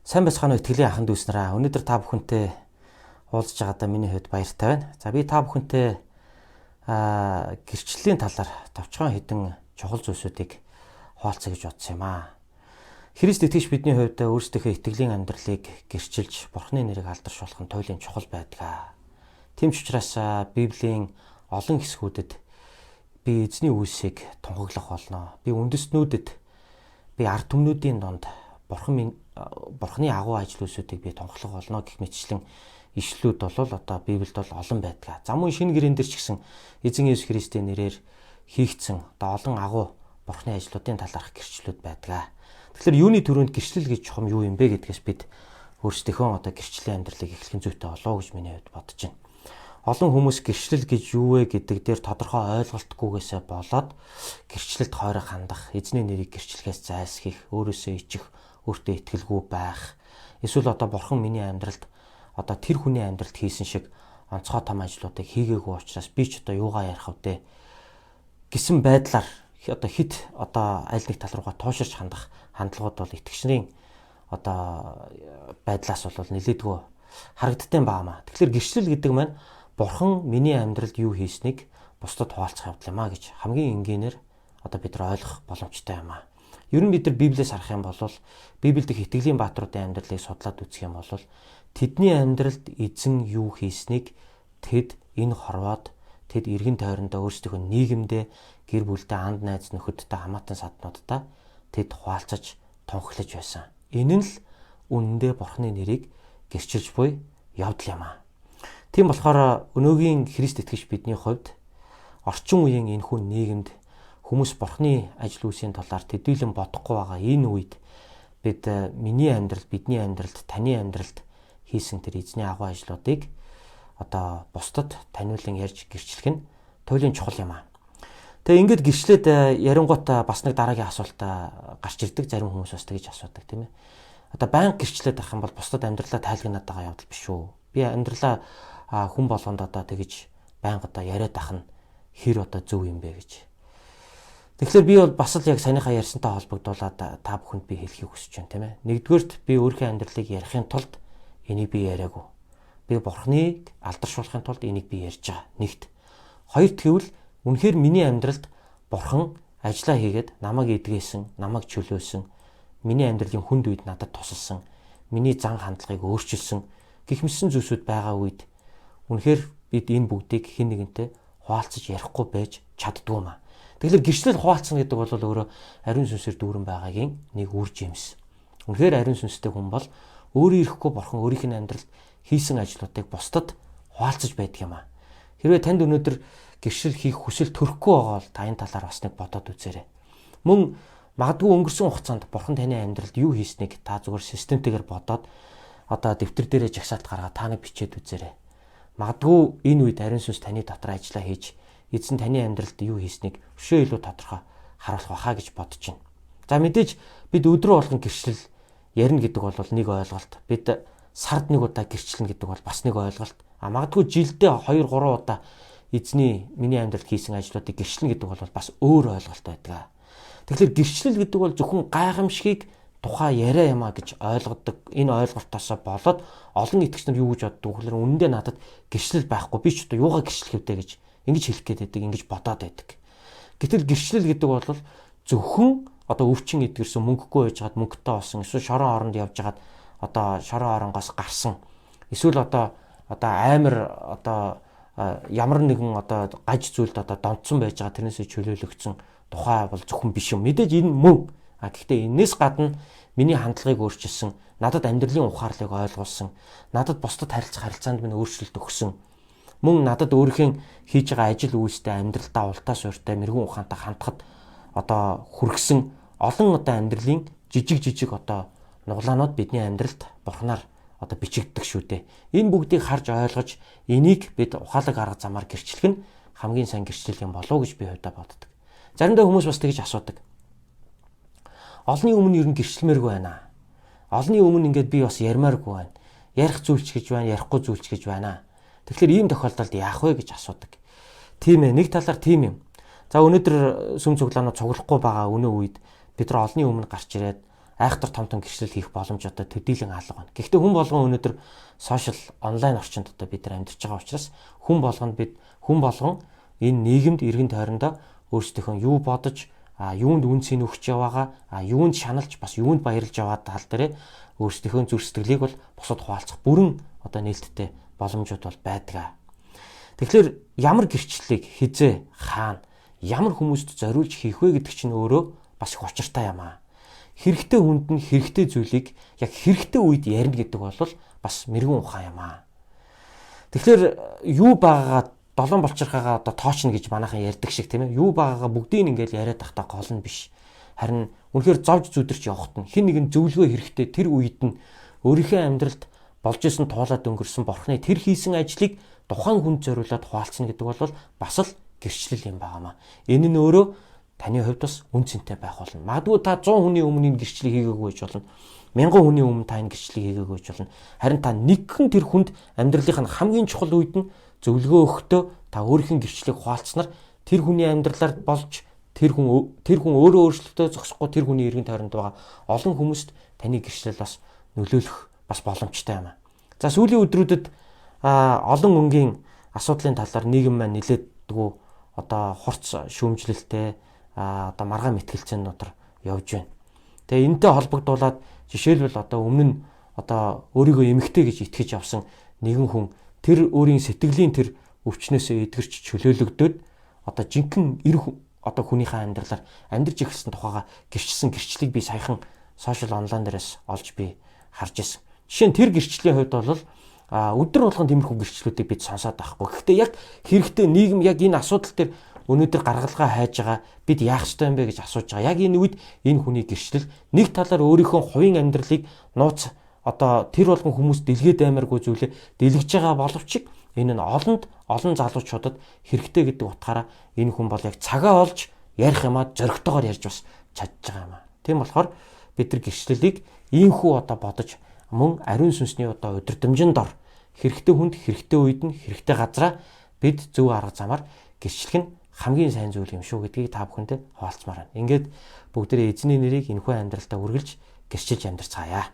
Сайн бацхан итгэлийн ахын дүүс нараа. Өнөөдөр та бүхэнтэй уулзж байгаадаа миний хувьд баяртай байна. За би та бүхэнтэй гэрчлэлийн талаар товчхон хэдэн чухал зүйлсүүдийг хуваалцъя гэж бодсон юм аа. Христ итгэж бидний хувьд өөрсдийнхөө итгэлийн амьдралыг гэрчилж Бурхны нэрийг алдарш болох нь туйлын чухал байдаг. Тийм ч учраас Библийн олон хэсгүүдэд би эзний үйлсийг тунхаглах болно. Би үндэстнүүдэд би ард түмнүүдийн донд Бурхны агуу ажил үйлсүүдийг би тунхаглах болно гэх мэтчлэн ишлүүд бол одоо Библиэд бол олон байдаг. За мөн шинэ гэрэн дээр ч гэсэн эзэн Есүс Христийн нэрээр хийгдсэн одоо олон агуу Бурхны ажлуудын талаарх гэрчлэлүүд байдаг. Тэгэхээр юуны төрөнд гэрчлэл гэж чухам юу юм бэ гэдгээс бид өөрсдийнхөө одоо гэрчлэлийн амьдралыг эхлэхэн зүйтэй болоо гэж миний хувьд бодож байна. Олон хүмүүс гэрчлэл гэж юу вэ гэдэг дээр тодорхой ойлголтгүйгээсээ болоод гэрчлэлд хойроо хандах, эзний нэрийг гэрчлэхээс зайлсхийх, өөрөөсөө ичих, өөртөө итгэлгүй байх. Эсвэл одоо Бурхан миний амьдралд одоо тэр хүний амьдралд хийсэн шиг онцгой том ажлуудыг хийгээгүй учраас би ч одоо юугаа ярих вэ гэсэн байдлаар одоо хит одоо аль нэг тал руугаа тууширч хандах хандлагууд бол итгэгчнэрийн одоо байдлаас бол нэлээдгүй харагдтiin баамаа. Тэгэхээр гэрчлэл гэдэг маань Бурхан миний амьдралд юу хийснийг бусдад хуваалцах явдал юм а гэж хамгийн энгийнээр одоо бид нар ойлгох боломжтой юм а. Ер нь бид нар Библиэс харах юм бол Библиэд их итгэлийн баатруудын амьдралыг судлаад үзэх юм бол тэдний амьдралд эзэн юу хийснийг тэд энэ хорвоод тэд эргэн тойрондоо өөрсдийнхөө нийгэмдээ гэр бүлдээ анд найз нөхөдтэй хамаатан саднуудтай тэд хуваалцаж тунхаглаж байсан. Энэ нь л үнэндээ Бурхны нэрийг гэрчилж буй явдал юм а. Тийм болохоор өнөөгийн Христ итгэж бидний хувьд орчин үеийн энэхүү нийгэмд хүмүүс Бурхны ажил үйлсийн талаар төдийлөн бодохгүй байгаа энэ үед бид миний амьдралд, бидний амьдралд, таны амьдралд хийсэн тэр эзний агуу ажлуудыг одоо бусдад таниулан ярьж гэрчлэх нь туйлын чухал юм аа. Тэгээ ингээд гэрчлээд ярингуут бас нэг дараагийн асуулт гарч ирдэг. Зарим хүмүүс бас тэгж асуудаг тийм ээ. Одоо байнга гэрчлээд авах юм бол бусдад амьдралаа тайлгнаад байгаа явдал биш үү? Би амьдралаа хүн болгонд одоо тэгж байнга одоо яриад ах нь хэр одоо зөв юм бэ гэж. Тэгэхээр би бол бас л яг санийхаа ярьсантай холбогдуулаад та бүхэнд би хэлхийг хүсэж байна тийм ээ. Нэгдүгээрт би өөрийнхөө амьдралыг ярихын тулд энийг би яриаггүй. Би Бурхныг алдаршуулахын тулд энийг би ярьж байгаа. Нэгт. Хоёрт гэвэл үнэхээр миний амьдралд Бурхан ажиллаа хийгээд намайг эдгээсэн, намайг чөлөөсөн, миний амьдралын хүнд үед надад тусалсан, миний зан хандлагыг өөрчилсөн гэх мэт зүйлсүүд байгаа үед үнэхээр бид энэ бүгдийг хэн нэгэнтэй хуваалцаж ярихгүй байж чаддгүй маа. Тэгэхээр гэрчлэл хуваалцна гэдэг бол өөрөө ариун сүнсээр дүүрэн байгаагийн нэг үр жимс. Үнэхээр ариун сүнстэй хүн бол өөрөө ирэхгүй Бурхан өөрийнх нь амьдралд хийсэн ажлуудыг бусдад хуваалцаж байдаг юм аа. Хэрвээ танд өнөөдөр гэрчлэл хийх хүсэл төрөхгүй байгаа бол та энэ талаар бас нэг бодоод үзээрэй. Мөн магадгүй өнгөрсөн хугацаанд Бурхан таны амьдралд юу хийснийг та зүгээр системтэйгээр бодоод одоо дэвтэр дээрээ жагсаалт гаргаад та нэг бичээд үзээрэй. Магадгүй энэ үед ариун сүнс таны дотор ажиллаа хийж эзэн таны амьдралд юу хийснийг өшөө илүү тодорхой харуулах байхаа гэж бодож байна. За мэдээж бид өдрөө болгон гэрчлэл ярина гэдэг бол нэг ойлголт. Бид сард нэг удаа гэрчлэнэ гэдэг бол бас нэг ойлголт. Магадгүй жилдээ 2-3 удаа эзний миний амьдралд хийсэн ажлуудыг гэрчлэнэ гэдэг бол бас өөр ойлголт байдаг. Тэгэхээр гэрчлэл гэдэг бол зөвхөн гайхамшигыг тухай яриа юмаа гэж ойлгодог. Энэ ойлголтоос болоод олон итгэгч нар юу гэж боддог вэ? Үнэндээ надад гэрчлэл байхгүй. Би ч одоо юугаа гэрчлэх вэ гэж ингэж хэлэх гээд байдаг, ингэж бодоод байдаг. Гэтэл гэрчлэл гэдэг бол зөвхөн одоо өвчин эдгэрсэн мөнгөгүй байж хаад мөнгөтэй болсон, эсвэл шорон оронд явж хаад одоо шорон оронгоос гарсан, эсвэл одоо амар одоо ямар нэгэн одоо гаж зүйлд одоо донцсон байж байгаа тэрнээсээ чөлөөлөгдсөн тухай бол зөвхөн биш юм. Мэдээж энэ мөн. Гэхдээ энэс гадна миний хандлагыг өөрчилсөн, надад амьдралын ухаарлыг ойлгуулсан, надад бусдад харилцах харилцаанд минь өөрчлөлт өгсөн, мөн надад өөрийнхөө хийж байгаа ажил үйлстэй амьдралдаа ултаа суурьтай мэрэгэн ухаантай хандхад одоо хүргэсэн олон одоо амьдралын жижиг одоо нуглаанууд бидний амьдралд Бурханаар одоо бичигддэг шүү дээ. Энэ бүгдийг харж ойлгож энийг бид ухаалаг арга замаар гэрчлэх нь хамгийн сайн гэрчлэл юм болов уу гэж би хувьдаа боддог. Заримдаа хүмүүс бас тэгж асуудаг. Олонний өмнө ер нь гэрчлэмээргүй байна. Олонний өмнө ингээд би бас ярмааргүй байна. Ярих зүйлч гэж байна, ярихгүй зүйлч гэж байна. Тэгэхээр ийм тохиолдолд яах вэ гэж асуудаг. Тийм ээ, нэг талаар тийм юм. За өнөөдөр сүм цуглаанууд цуглахгүй байгаа өнөө үед бид нар олонний өмнө гарч ирээд айхтар том гэрчлэл хийх боломж одоо төдийлөн алга байна. Гэхдээ хүн болгон өнөөдөр сошиал онлайн орчинд одоо бид нар амьдарч байгаа учраас хүн болгон энэ нийгэмд иргэн тойрондоо өөрсдийнхөө юу бодож юунд үнцийг өгч яваагаа юунд шаналж бас юунд баярлж яваа тал дээр өөрсдийнхөө зүрх сэтгэлийг бол бусад хуваалцах бүрэн одоо нээлттэй боломжууд бол байдаг. Тэгэхээр ямар гэрчлэлийг хизээ хаана ямар хүмүүст зориулж хийх вэ гэдэг чинь өөрөө бас их учиртай юм аа. Хэрэгтэй хүнд нь хэрэгтэй зүйлийг яг хэрэгтэй үед ярина гэдэг бол бас мэрэгэн ухаан юм аа. Тэгэхээр юу байгаагаа долоон болчирхаагаа одоо тоочно гэж манайхан ярьдаг шиг тийм ээ. Юу байгаагаа бүгдийг ингээл яриад тахтаа гол нь биш. Харин үнэхээр зовж зүдэрч явахт нь хэн нэгэн зөвлөгөө хэрэгтэй тэр үед нь өөрийнхөө амьдралд болж исэн туулаад өнгөрсөн бурхны тэр хийсэн ажлыг тухайн хүнд зориулаад хуваалцна гэдэг бол бас л гэрчлэл юм байнамаа. Энэ нь өөрөө таны хувьд бас үн цэнтэй байх болно. Магадгүй та 100 хүний өмнө энэ гэрчлэлийг хийгээгүй гэж болно. 1000 хүний өмнө та энэ гэрчлэлийг хийгээгүй гэж болно. Харин та нэгэн тэр хүнд амьдралынх нь хамгийн чухал үед нь зөвлөгөө өгөхдөө та өөрийнхөө гэрчлэлийг хуваалцсанаар тэр хүний амьдралаар болж тэр хүн өөрөө өөрчлөлтөө зогсохгүй тэр хүний эргэн тойронд байгаа олон хүмүүст таны гэрчлэл бас нөлөөлөх бас боломжтой юм аа. За сүүлийн өдрүүдэд олон өнгийн асуудлын талаар нийгэм маань нэлээдгүй одоо хурц шүүмжлэлтэй одоо маргаан мэтгэлцэн дотор явж байна. Тэгээ энэтэй холбогдуулаад жишээлбэл одоо өмнө нь одоо өөрийгөө эмэгтэй гэж итгэж авсан нэгэн хүн тэр өөрийн сэтгэлийн тэр өвчнөөсөө эдгэрч чөлөөлөгдөөд одоо жинхэнэ одоо хүнийхээ амьдралаар амьдарч эхэлсэн тухайга гэрчсэн гэрчлэлийг би саяхан сошиал онлайн дээрээс олж би харж ирсэн. Жишээ нь тэр гэрчлийн хувьд бол өдөр болгон тиймэрхүү гэрчлэлүүдийг бид сонсоод байхгүй. Гэхдээ яг хэрэгтэй нийгэм яг энэ асуудал дээр өнөөдөр гаргалгаа хайж байгаа бид яах ёстой юм бэ гэж асууж байгаа. Яг энэ үед энэ хүний гэрчлэл нэг талаар өөрийнхөө хувийн амьдралыг нууц одоо тэр болгон хүмүүс дэлгээд аймааргүй зүйлээ дэлгэж байгаа боловч энэ нь олон залуучуудад хэрэгтэй гэдэг утгаараа энэ хүн бол яг цагаа олж ярих юмаа зоригтойгоор ярьж бас чадж байгаа юм аа. Тийм болохоор бид нар гэрчлэлийг ийхүү одоо бодож мөн ариун сүнсний одоо удирдамжинд дор хэрэгтэй хүнд хэрэгтэй үед нь хэрэгтэй газараа бид зөв арга замаар гэрчлэх нь хамгийн сайн зүйл юм шүү гэдгийг та бүхэндээ хуваалцмаар байна. Ингээд бүгдээрээ эзний нэрийг энэхүү амьдралтаа үргэлж гэрчилж амьдарцгаая.